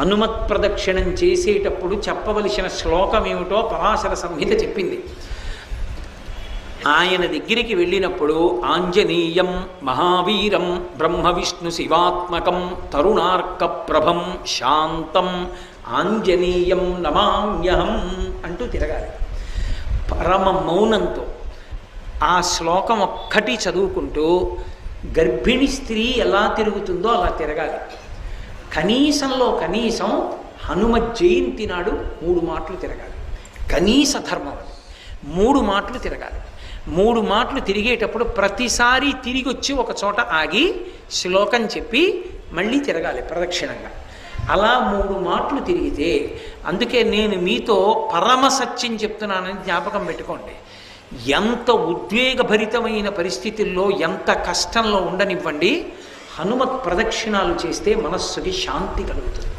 హనుమత్ ప్రదక్షిణం చేసేటప్పుడు చెప్పవలసిన శ్లోకం ఏమిటో పరాశర సంహిత చెప్పింది. ఆయన దగ్గరికి వెళ్ళినప్పుడు ఆంజనేయం మహావీరం బ్రహ్మ విష్ణు శివాత్మకం తరుణార్క ప్రభం శాంతం ఆంజనేయం నమామ్యహం అంటూ తిరగాలి. పరమ మౌనంతో ఆ శ్లోకం ఒక్కటి చదువుకుంటూ గర్భిణి స్త్రీ ఎలా తిరుగుతుందో అలా తిరగాలి. కనీసంలో కనీసం హనుమ జయంతి నాడు 3 మాటలు తిరగాలి. కనీస ధర్మం అది. 3 మాటలు తిరగాలి. 3 మాటలు తిరిగేటప్పుడు ప్రతిసారి తిరిగి వచ్చి ఒక చోట ఆగి శ్లోకం చెప్పి మళ్ళీ తిరగాలి ప్రదక్షిణంగా. అలా 3 మాటలు తిరిగితే, అందుకే నేను మీతో పరమ సత్యం చెప్తున్నానని జ్ఞాపకం పెట్టుకోండి. ఎంత ఉద్వేగభరితమైన పరిస్థితుల్లో, ఎంత కష్టంలో ఉండనివ్వండి, హనుమత్ ప్రదక్షిణాలు చేస్తే మనస్సుకి శాంతి కలుగుతుంది.